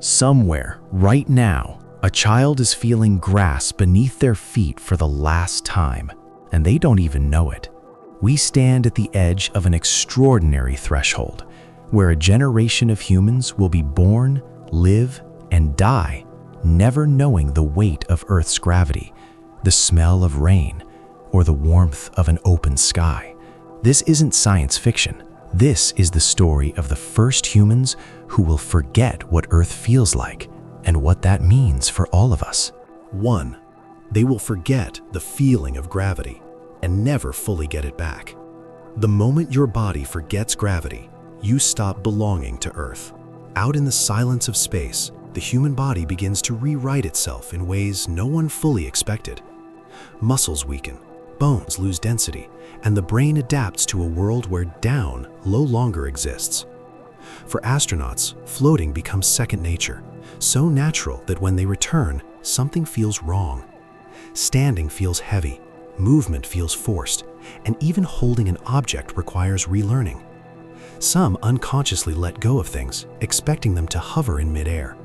Somewhere, right now, a child is feeling grass beneath their feet for the last time, and they don't even know it. We stand at the edge of an extraordinary threshold, where a generation of humans will be born, live, and die, never knowing the weight of Earth's gravity, the smell of rain, or the warmth of an open sky. This isn't science fiction. This is the story of the first humans who will forget what Earth feels like and what that means for all of us. 1. They will forget the feeling of gravity and never fully get it back. The moment your body forgets gravity, you stop belonging to Earth. Out in the silence of space, the human body begins to rewrite itself in ways no one fully expected. Muscles weaken, bones lose density, and the brain adapts to a world where down no longer exists. For astronauts, floating becomes second nature, so natural that when they return, something feels wrong. Standing feels heavy, movement feels forced, and even holding an object requires relearning. Some unconsciously let go of things, expecting them to hover in midair.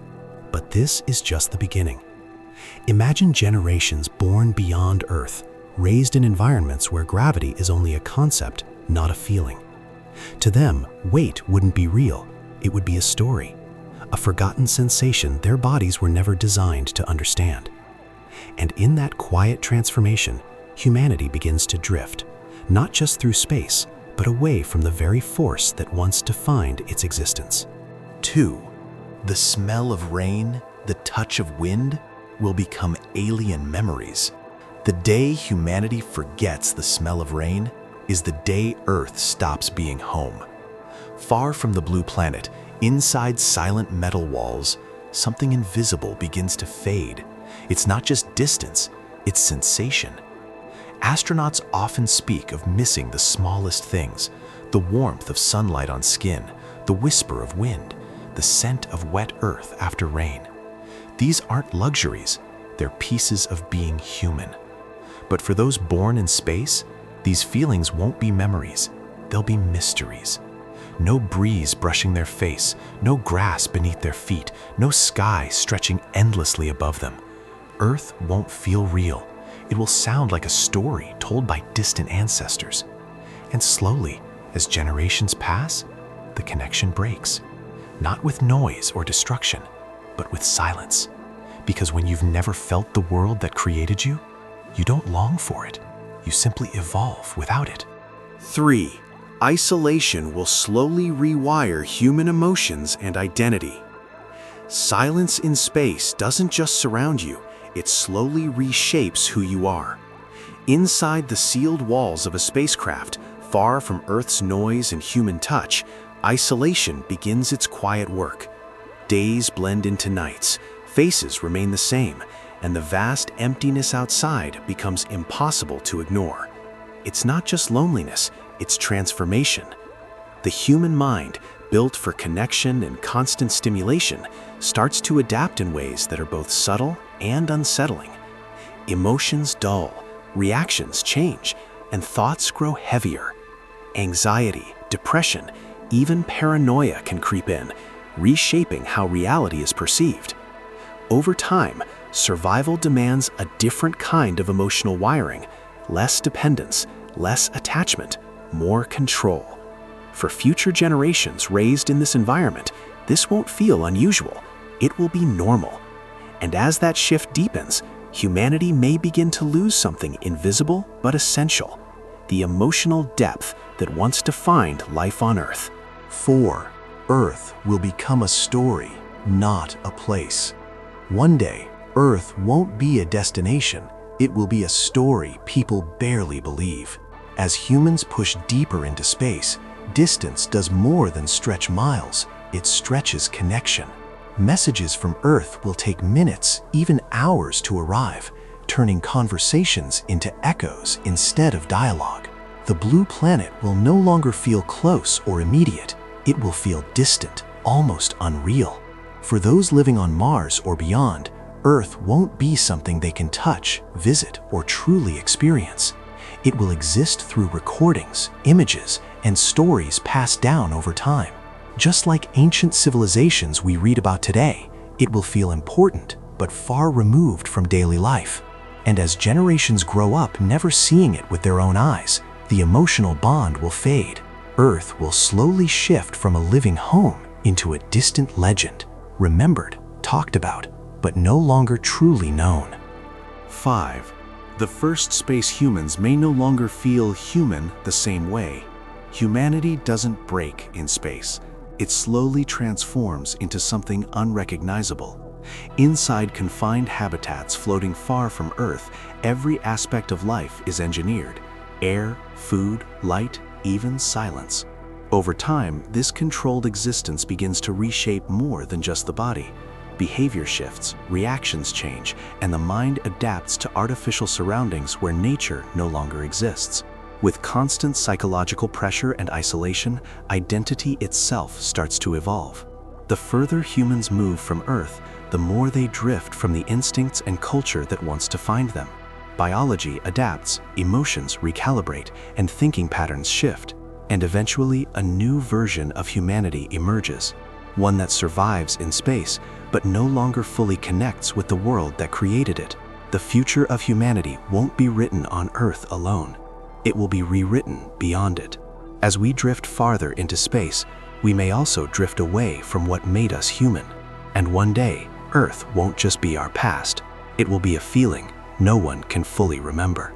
But this is just the beginning. Imagine generations born beyond Earth, raised in environments where gravity is only a concept, not a feeling. To them, weight wouldn't be real, it would be a story, a forgotten sensation their bodies were never designed to understand. And in that quiet transformation, humanity begins to drift, not just through space, but away from the very force that once defined its existence. 2. The smell of rain, the touch of wind, will become alien memories. The day humanity forgets the smell of rain is the day Earth stops being home. Far from the blue planet, inside silent metal walls, something invisible begins to fade. It's not just distance, it's sensation. Astronauts often speak of missing the smallest things, the warmth of sunlight on skin, the whisper of wind, the scent of wet earth after rain. These aren't luxuries, they're pieces of being human. But for those born in space, these feelings won't be memories, they'll be mysteries. No breeze brushing their face, no grass beneath their feet, no sky stretching endlessly above them. Earth won't feel real. It will sound like a story told by distant ancestors. And slowly, as generations pass, the connection breaks. Not with noise or destruction, but with silence. Because when you've never felt the world that created you, you don't long for it. You simply evolve without it. 3. Isolation will slowly rewire human emotions and identity. Silence in space doesn't just surround you, it slowly reshapes who you are. Inside the sealed walls of a spacecraft, far from Earth's noise and human touch, isolation begins its quiet work. Days blend into nights, faces remain the same, and the vast emptiness outside becomes impossible to ignore. It's not just loneliness, it's transformation. The human mind, built for connection and constant stimulation, starts to adapt in ways that are both subtle and unsettling. Emotions dull, reactions change, and thoughts grow heavier. Anxiety, depression, even paranoia can creep in, reshaping how reality is perceived. Over time, survival demands a different kind of emotional wiring, less dependence, less attachment, more control. For future generations raised in this environment, this won't feel unusual. It will be normal. And as that shift deepens, humanity may begin to lose something invisible but essential, the emotional depth that once defined life on Earth. 4. Earth will become a story, not a place. One day, Earth won't be a destination, it will be a story people barely believe. As humans push deeper into space, distance does more than stretch miles, it stretches connection. Messages from Earth will take minutes, even hours to arrive, turning conversations into echoes instead of dialogue. The blue planet will no longer feel close or immediate, it will feel distant, almost unreal. For those living on Mars or beyond, Earth won't be something they can touch, visit, or truly experience. It will exist through recordings, images, and stories passed down over time. Just like ancient civilizations we read about today, It will feel important, but far removed from daily life. And as generations grow up never seeing it with their own eyes, the emotional bond will fade. Earth will slowly shift from a living home into a distant legend, remembered, talked about, but no longer truly known. 5. The first space humans may no longer feel human the same way. Humanity doesn't break in space. It slowly transforms into something unrecognizable. Inside confined habitats floating far from Earth, every aspect of life is engineered: air, food, light, even silence. Over time, this controlled existence begins to reshape more than just the body. Behavior shifts, reactions change, and the mind adapts to artificial surroundings where nature no longer exists. With constant psychological pressure and isolation, identity itself starts to evolve. The further humans move from Earth, the more they drift from the instincts and culture that once defined them. Biology adapts, emotions recalibrate, and thinking patterns shift. And eventually, a new version of humanity emerges. One that survives in space, but no longer fully connects with the world that created it. The future of humanity won't be written on Earth alone. It will be rewritten beyond it. As we drift farther into space, we may also drift away from what made us human. And one day, Earth won't just be our past. It will be a feeling no one can fully remember.